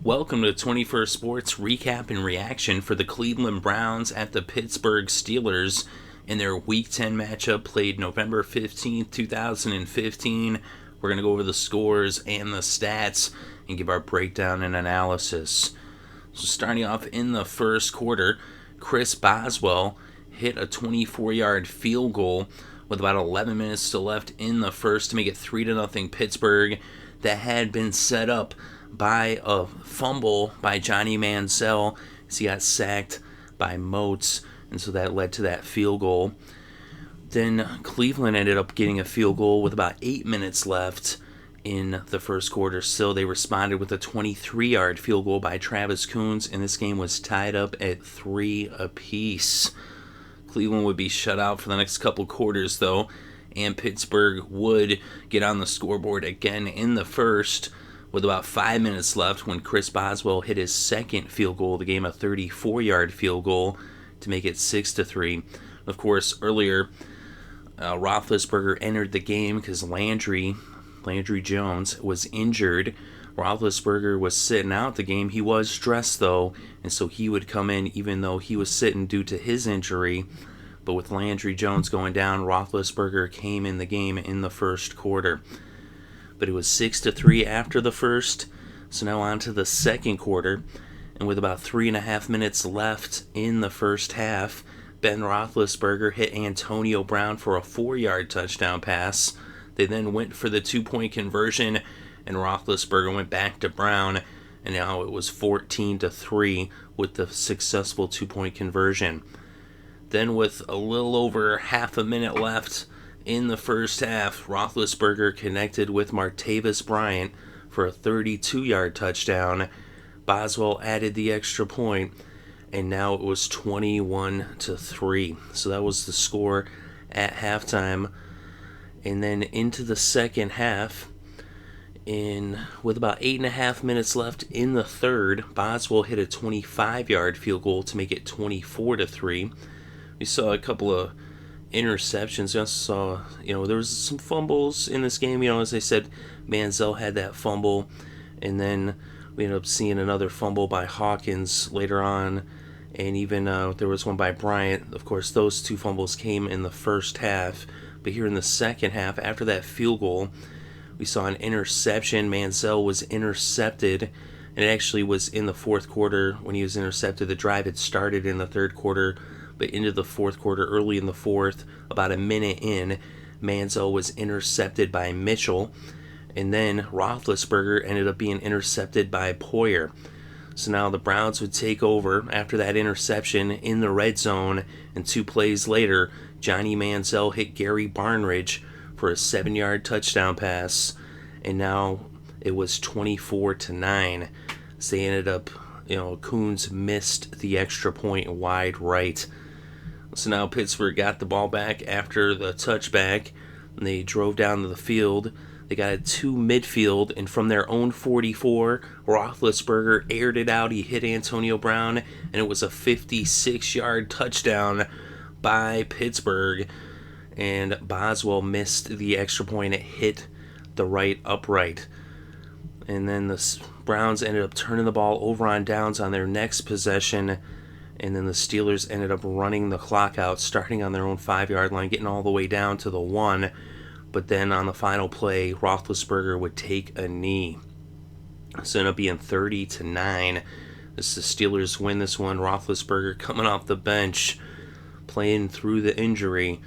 Welcome to 21st Sports recap and reaction for the Cleveland Browns at the Pittsburgh Steelers in their Week 10 matchup played November 15th, 2015. We're going to go over the scores and the stats and give our breakdown and analysis. So starting off in the first quarter, Chris Boswell hit a 24-yard field goal with about 11 minutes to left in the first to make it 3-0 Pittsburgh. That had been set up by a fumble by Johnny Manziel as he got sacked by Moats, and so that led to that field goal. Then Cleveland ended up getting a field goal with about 8 minutes left in the first quarter. So they responded with a 23-yard field goal by Travis Coons, and this game was tied up at 3 apiece. Cleveland would be shut out for the next couple quarters, though, and Pittsburgh would get on the scoreboard again in the first with about 5 minutes left when Chris Boswell hit his second field goal of the game, a 34-yard field goal to make it 6-3. Of course, earlier, Roethlisberger entered the game because Landry Jones was injured. Roethlisberger was sitting out the game. He was dressed, though, and so he would come in even though he was sitting due to his injury. But with Landry Jones going down, Roethlisberger came in the game in the first quarter. But it was 6-3 after the first, so now on to the second quarter. And with about 3.5 minutes left in the first half, Ben Roethlisberger hit Antonio Brown for a 4-yard touchdown pass. They then went for the 2-point conversion, and Roethlisberger went back to Brown, and now it was 14-3 with the successful 2-point conversion. Then with a little over half a minute left in the first half, Roethlisberger connected with Martavis Bryant for a 32-yard touchdown. Boswell added the extra point, and now it was 21-3. So that was the score at halftime. And then into the second half, with about 8.5 minutes left in the third, Boswell hit a 25-yard field goal to make it 24-3. We saw a couple of interceptions. We also saw, there was some fumbles in this game. As I said, Manziel had that fumble, and then we ended up seeing another fumble by Hawkins later on, and even there was one by Bryant. Of course, those two fumbles came in the first half, but here in the second half, after that field goal, we saw an interception. Manziel was intercepted, and it actually was in the fourth quarter when he was intercepted. The drive had started in the third quarter, but into the fourth quarter, early in the fourth, about a minute in, Manziel was intercepted by Mitchell, and then Roethlisberger ended up being intercepted by Poyer. So now the Browns would take over after that interception in the red zone, and 2 plays later, Johnny Manziel hit Gary Barnidge for a 7-yard touchdown pass, and now it was 24-9. So they ended up, Coons missed the extra point wide right. So now Pittsburgh got the ball back after the touchback, and they drove down to the field. They got it to midfield, and from their own 44, Roethlisberger aired it out. He hit Antonio Brown, and it was a 56-yard touchdown by Pittsburgh. And Boswell missed the extra point. It hit the right upright. And then the Browns ended up turning the ball over on downs on their next possession, and then the Steelers ended up running the clock out, starting on their own 5-yard line, getting all the way down to the 1. But then on the final play, Roethlisberger would take a knee. So it ended up being 30-9. The Steelers win this one. Roethlisberger coming off the bench, playing through the injury,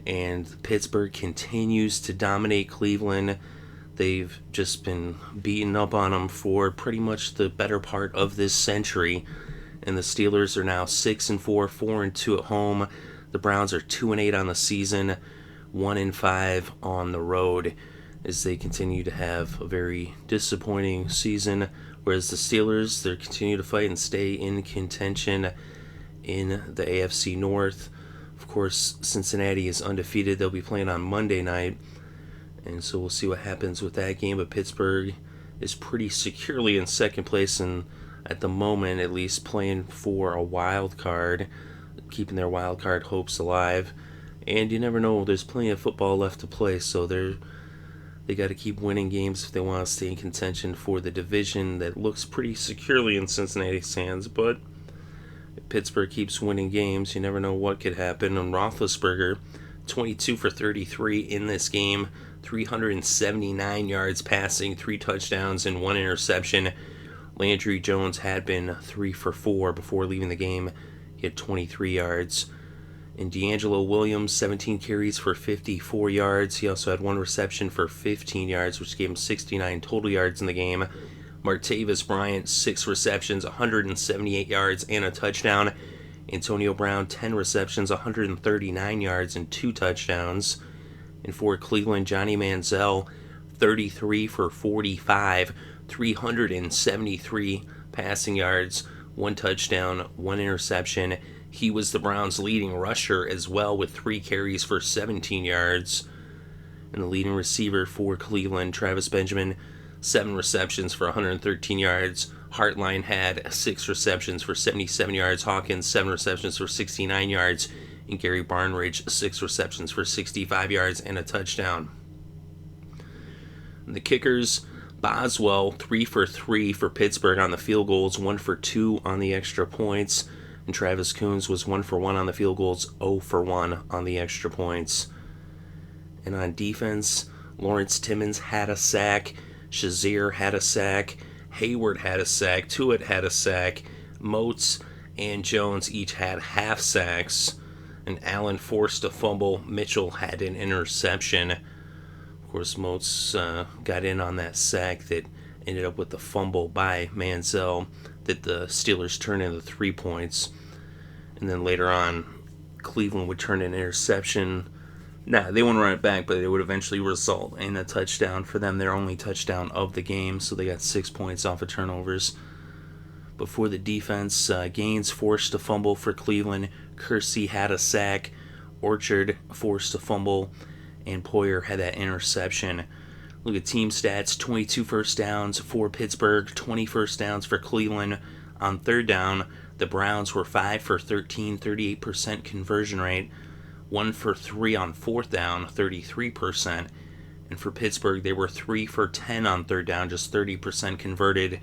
and Pittsburgh continues to dominate Cleveland. They've just been beating up on them for pretty much the better part of this century. And the Steelers are now 6-4, 4-2 at home. The Browns are 2-8 on the season, 1-5 on the road, as they continue to have a very disappointing season. Whereas the Steelers, they continue to fight and stay in contention in the AFC North. Of course, Cincinnati is undefeated. They'll be playing on Monday night, and so we'll see what happens with that game. But Pittsburgh is pretty securely in second place, and at the moment, at least, playing for a wild card, keeping their wild card hopes alive. And you never know, there's plenty of football left to play, so They got to keep winning games if they want to stay in contention for the division that looks pretty securely in Cincinnati's hands. But if Pittsburgh keeps winning games, you never know what could happen. And Roethlisberger, 22 for 33 in this game, 379 yards passing, 3 touchdowns, and 1 interception. Landry Jones had been 3 for 4 before leaving the game. He had 23 yards. And D'Angelo Williams, 17 carries for 54 yards. He also had 1 reception for 15 yards, which gave him 69 total yards in the game. Martavis Bryant, 6 receptions, 178 yards, and a touchdown. Antonio Brown, 10 receptions, 139 yards, and 2 touchdowns. And for Cleveland, Johnny Manziel, 33 for 45, 373 passing yards, 1 touchdown, 1 interception. He was the Browns' leading rusher as well with 3 carries for 17 yards. And the leading receiver for Cleveland, Travis Benjamin, 7 receptions for 113 yards. Hartline had 6 receptions for 77 yards. Hawkins, 7 receptions for 69 yards. And Gary Barnidge, 6 receptions for 65 yards and a touchdown. And the kickers, Boswell, 3 for 3 for Pittsburgh on the field goals, 1 for 2 on the extra points. And Travis Coons was 1 for 1 on the field goals, 0 for 1 on the extra points. And on defense, Lawrence Timmons had a sack, Shazier had a sack, Hayward had a sack, Tuitt had a sack, Moats and Jones each had half sacks, and Allen forced a fumble. Mitchell had an interception. Of course, Moats got in on that sack that ended up with the fumble by Manziel that the Steelers turned into 3 points. And then later on, Cleveland would turn an interception. They wouldn't run it back, but it would eventually result in a touchdown for them, their only touchdown of the game. So they got 6 points off of turnovers. But for the defense, Gaines forced a fumble for Cleveland. Kersey had a sack. Orchard forced a fumble. And Poyer had that interception. Look at team stats, 22 first downs for Pittsburgh, 20 first downs for Cleveland. On third down, the Browns were 5 for 13, 38% conversion rate. 1 for 3 on fourth down, 33%. And for Pittsburgh, they were 3 for 10 on third down, just 30% converted.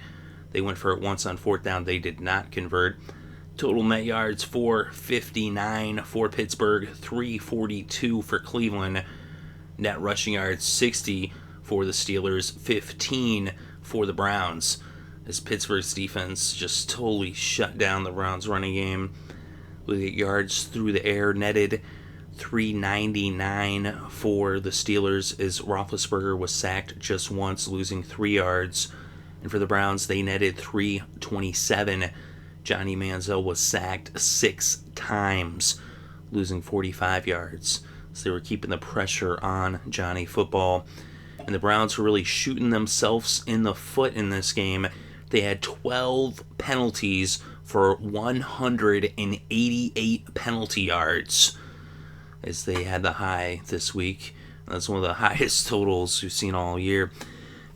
They went for it once on fourth down. They did not convert. Total net yards, 459 for Pittsburgh, 342 for Cleveland. Net rushing yards, 60 for the Steelers, 15 for the Browns, as Pittsburgh's defense just totally shut down the Browns' running game. Look at yards through the air, netted 399 for the Steelers, as Roethlisberger was sacked just once, losing 3 yards. And for the Browns, they netted 327. Johnny Manziel was sacked 6 times, losing 45 yards. So they were keeping the pressure on Johnny Football. And the Browns were really shooting themselves in the foot in this game. They had 12 penalties for 188 penalty yards, as they had the high this week. That's one of the highest totals we've seen all year.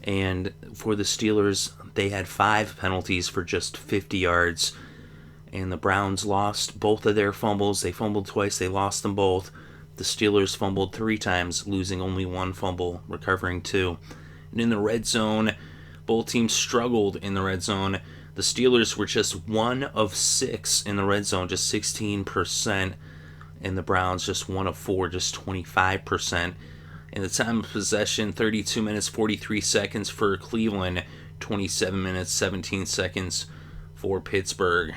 And for the Steelers, they had 5 penalties for just 50 yards. And the Browns lost both of their fumbles. They fumbled twice. They lost them both. The Steelers fumbled 3 times, losing only 1 fumble, recovering 2. And in the red zone, both teams struggled in the red zone. The Steelers were just 1 of 6 in the red zone, just 16%. And the Browns just 1 of 4, just 25%. And the time of possession, 32 minutes, 43 seconds for Cleveland, 27 minutes, 17 seconds for Pittsburgh.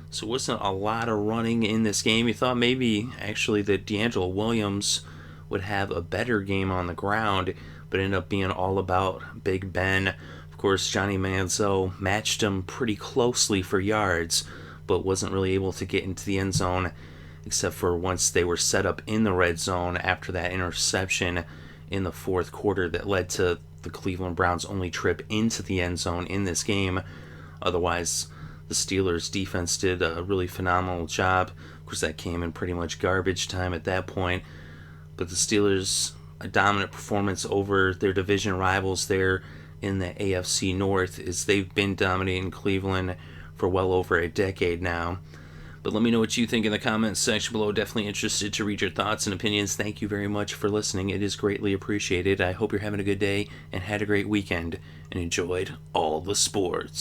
So it wasn't a lot of running in this game. You thought maybe actually that D'Angelo Williams would have a better game on the ground, but ended up being all about Big Ben. Of course, Johnny Manziel matched him pretty closely for yards, but wasn't really able to get into the end zone, except for once they were set up in the red zone after that interception in the fourth quarter that led to the Cleveland Browns' only trip into the end zone in this game. Otherwise, the Steelers' defense did a really phenomenal job. Of course, that came in pretty much garbage time at that point. But the Steelers, a dominant performance over their division rivals there in the AFC North, as they've been dominating Cleveland for well over a decade now. But let me know what you think in the comments section below. Definitely interested to read your thoughts and opinions. Thank you very much for listening. It is greatly appreciated. I hope you're having a good day and had a great weekend and enjoyed all the sports.